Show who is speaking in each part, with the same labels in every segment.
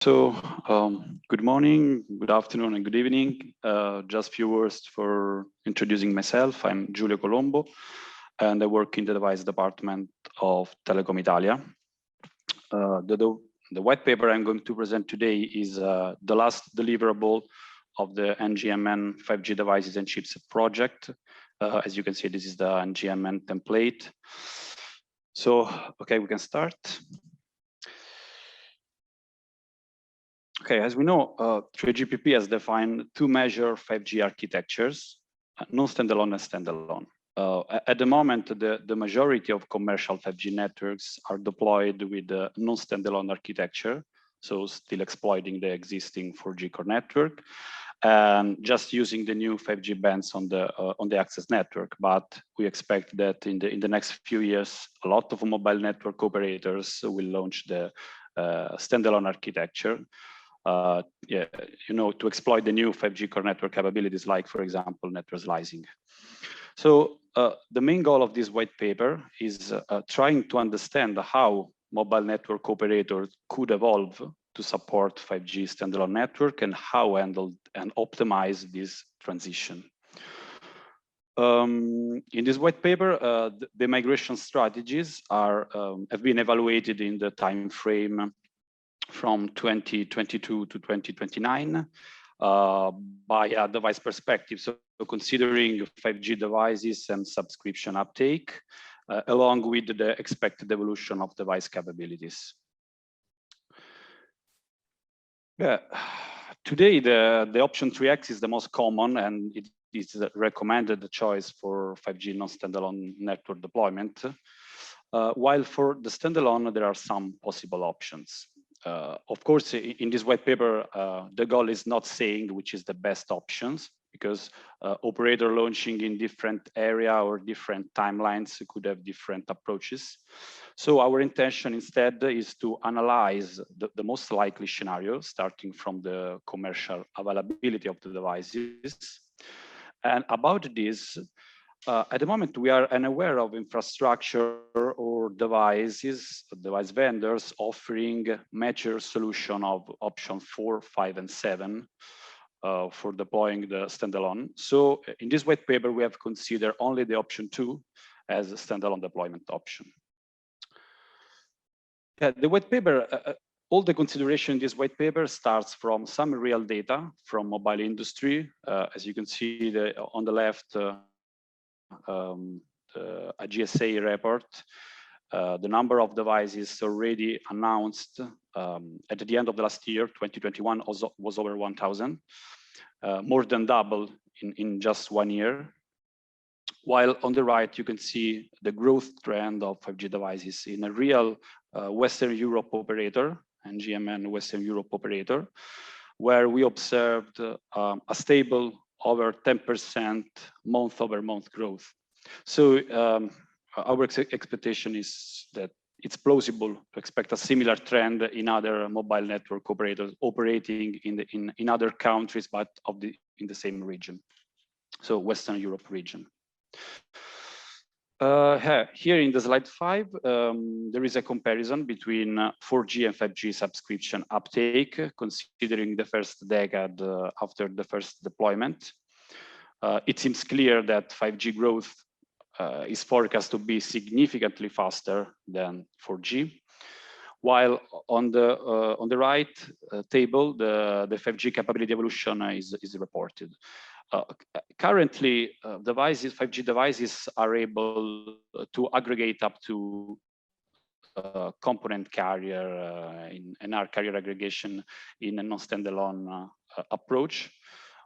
Speaker 1: So, good morning, good afternoon, and good evening. Just a few words for introducing myself. I'm Giulio Colombo, and I work in the device department of Telecom Italia. The white paper I'm going to present today is the last deliverable of the NGMN 5G devices and chips project. As you can see, this is the NGMN template. So, okay, we can start. Okay, as we know, 3GPP has defined two major 5G architectures, non-standalone and standalone. At the moment, the majority of commercial 5G networks are deployed with the non-standalone architecture, so still exploiting the existing 4G core network, and just using the new 5G bands on the access network. But we expect that in the next few years, a lot of mobile network operators will launch the standalone architecture. To exploit the new 5G core network capabilities, like, for example, network slicing. So the main goal of this white paper is trying to understand how mobile network operators could evolve to support 5G standalone network and how handle and optimize this transition. In this white paper, the migration strategies have been evaluated in the time frame from 2022 to 2029 by a device perspective. So considering 5G devices and subscription uptake, along with the expected evolution of device capabilities. Yeah. Today, the option 3X is the most common, and it is the recommended choice for 5G non-standalone network deployment. While for the standalone, there are some possible options. Of course, in this white paper, the goal is not saying which is the best options, because operator launching in different area or different timelines could have different approaches. So our intention instead is to analyze the most likely scenario, starting from the commercial availability of the devices. And about this, at the moment, we are unaware of infrastructure or device vendors offering mature solution of option 4, 5, and 7 for deploying the standalone. So in this white paper, we have considered only the option 2 as a standalone deployment option. Yeah, the white paper, all the consideration in this white paper starts from some real data from mobile industry. As you can see on the left, a GSA report, the number of devices already announced at the end of the last year, 2021, was over 1,000, more than double in just 1 year. While on the right, you can see the growth trend of 5G devices in a real Western Europe operator, NGMN Western Europe operator, where we observed a stable over 10% month-over-month growth. So our expectation is that it's plausible to expect a similar trend in other mobile network operators operating in other countries, but in the same region, so Western Europe region. Here in the slide 5, there is a comparison between 4G and 5G subscription uptake, considering the first decade after the first deployment. It seems clear that 5G growth is forecast to be significantly faster than 4G. While on the right table, the 5G capability evolution is reported. Currently, 5G devices are able to aggregate up to component carrier in our carrier aggregation in a non-standalone approach,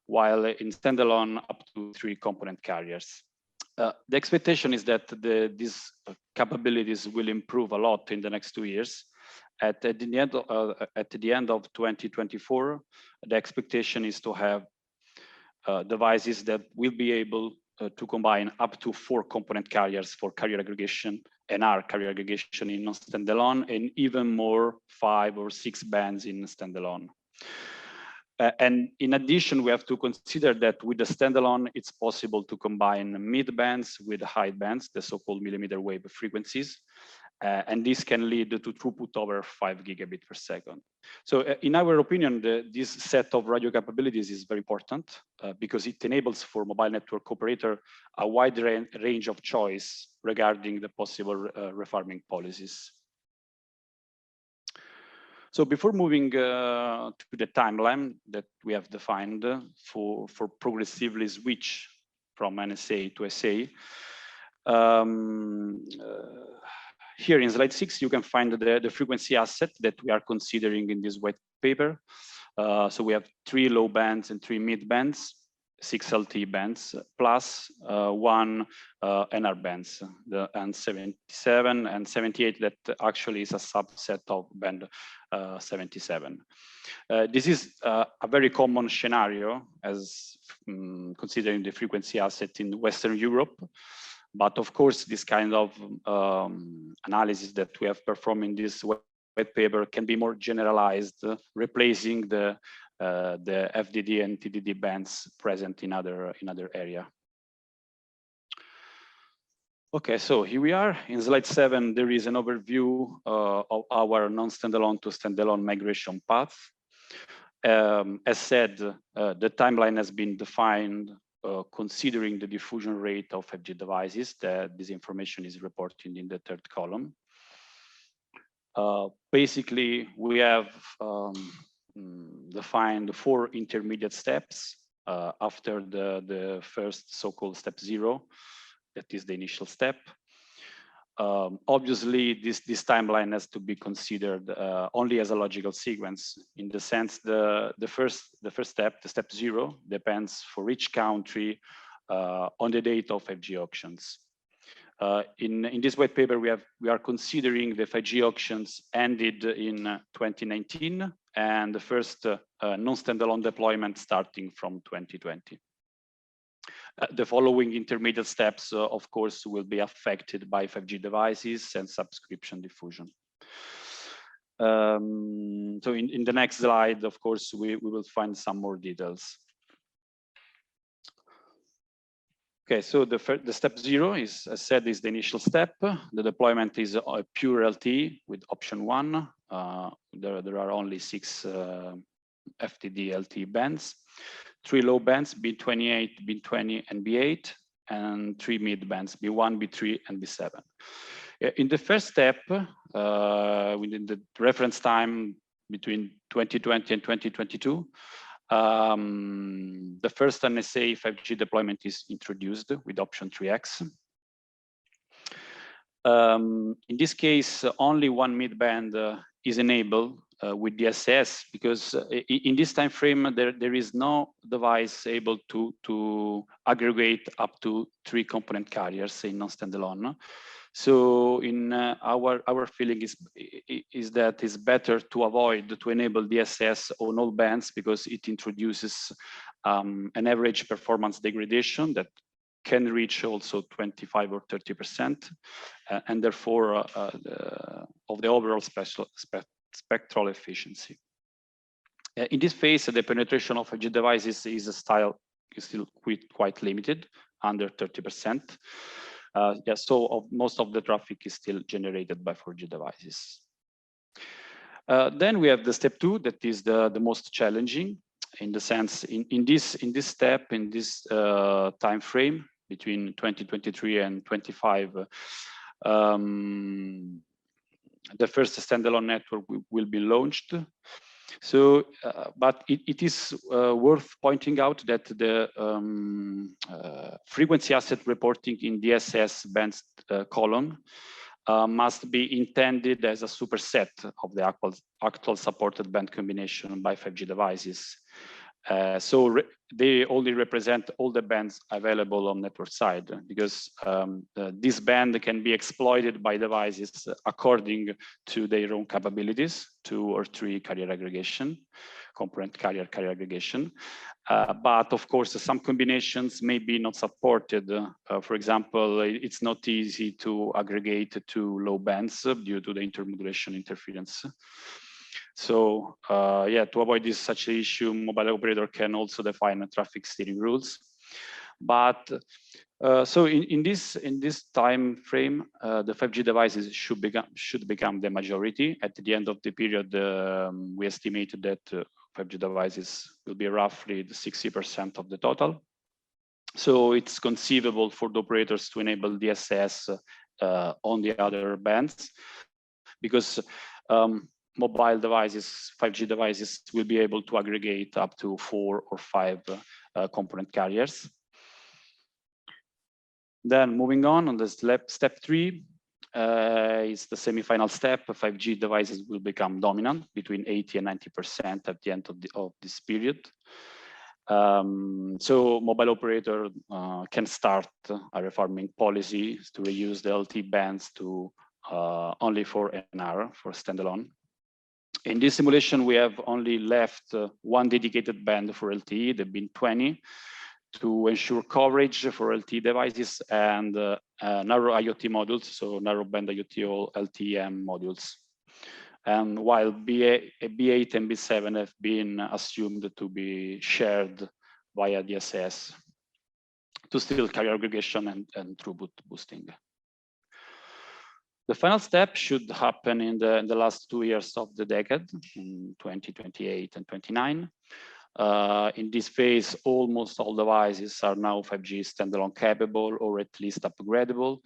Speaker 1: while in standalone up to 3 component carriers. The expectation is that these capabilities will improve a lot in the next 2 years. At the end of 2024, the expectation is to have devices that will be able to combine up to 4 component carriers for carrier aggregation and our carrier aggregation in non-standalone, and even more 5 or 6 bands in standalone. And in addition, we have to consider that with the standalone, it's possible to combine mid bands with high bands, the so-called millimeter wave frequencies. and this can lead to throughput over 5 gigabit per second. So in our opinion, this set of radio capabilities is very important because it enables for mobile network operator a wide range of choice regarding the possible refarming policies. So before moving to the timeline that we have defined for progressively switch from NSA to SA, here in slide 6, you can find the frequency asset that we are considering in this white paper. So we have 3 low bands and 3 mid bands, 6 LTE bands, plus 1 NR bands, the N77 and 78 that actually is a subset of band 77. This is a very common scenario as considering the frequency asset in Western Europe. But of course, this kind of analysis that we have performed in this white paper can be more generalized, replacing the FDD and TDD bands present in other area. Okay, so here we are in slide 7. There is an overview of our non-standalone to standalone migration path. As said, the timeline has been defined considering the diffusion rate of 5G devices. This information is reported in the 3rd column. Basically, we have defined 4 intermediate steps after the first so-called step 0. That is the initial step. Obviously, this timeline has to be considered only as a logical sequence. In the sense, the first step, the step 0, depends for each country on the date of 5G auctions. In this white paper, we are considering the 5G auctions ended in 2019 and the first non-standalone deployment starting from 2020. The following intermediate steps, of course, will be affected by 5G devices and subscription diffusion. So in the next slide, of course, we will find some more details. Okay, so the step 0 is, as said, is the initial step. The deployment is a pure LTE with option 1. There are only 6 FTD LTE bands. 3 low bands, B28, B20, and B8, and 3 mid bands, B1, B3, and B7. In the first step, within the reference time between 2020 and 2022, the first NSA 5G deployment is introduced with option 3X. In this case, only 1 mid band is enabled with DSS because in this time frame there is no device able to aggregate up to 3 component carriers in non-standalone. So in our feeling is that it's better to avoid to enable DSS on all bands because it introduces an average performance degradation that can reach also 25 or 30%, and therefore of the overall spectral efficiency. In this phase, the penetration of 5G devices is still quite limited, under 30%. Yeah, so most of the traffic is still generated by 4G devices. Then we have the step 2, that is the most challenging, in the sense in this step, in this time frame between 2023 and 25. The first standalone network will be launched. So, but it is worth pointing out that the frequency asset reporting in DSS bands column must be intended as a superset of the actual supported band combination by 5G devices. So they only represent all the bands available on network side, because this band can be exploited by devices according to their own capabilities, 2 or 3 carrier aggregation, component carrier aggregation. But of course, some combinations may be not supported. For example, it's not easy to aggregate 2 low bands due to the intermodulation interference. So yeah, to avoid such an issue, mobile operator can also define traffic steering rules. But So in this time frame, the 5G devices should become the majority. At the end of the period, we estimated that 5G devices will be roughly the 60% of the total. So it's conceivable for the operators to enable DSS on the other bands, because mobile devices, 5G devices, will be able to aggregate up to 4 or 5 component carriers. Then moving on the step 3 is the semi-final step. 5G devices will become dominant between 80 and 90% at the end of this period. So mobile operator can start a refarming policy to reuse the LTE bands to only for NR, for standalone. In this simulation, we have only left one dedicated band for LTE, the bin 20, to ensure coverage for LTE devices and narrow IoT modules, so narrowband IoT or LTE-M modules. And while B8 and B7 have been assumed to be shared via DSS to still carrier aggregation and throughput boosting. The final step should happen in the last 2 years of the decade, in 2028 and 29. In this phase, almost all devices are now 5G standalone capable or at least upgradable.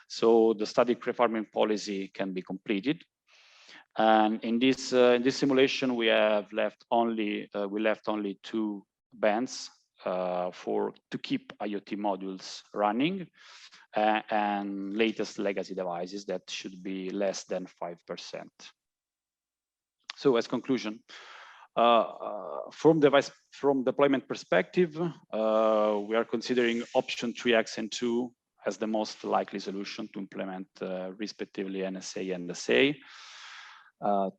Speaker 1: So the static refarming policy can be completed. And in this simulation, we left only 2 bands to keep IoT modules running and latest legacy devices that should be less than 5%. So as conclusion, from deployment perspective, we are considering option 3X and 2 as the most likely solution to implement respectively NSA and SA.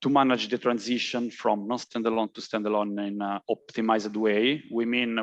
Speaker 1: To manage the transition from non-standalone to standalone in an optimized way, we mean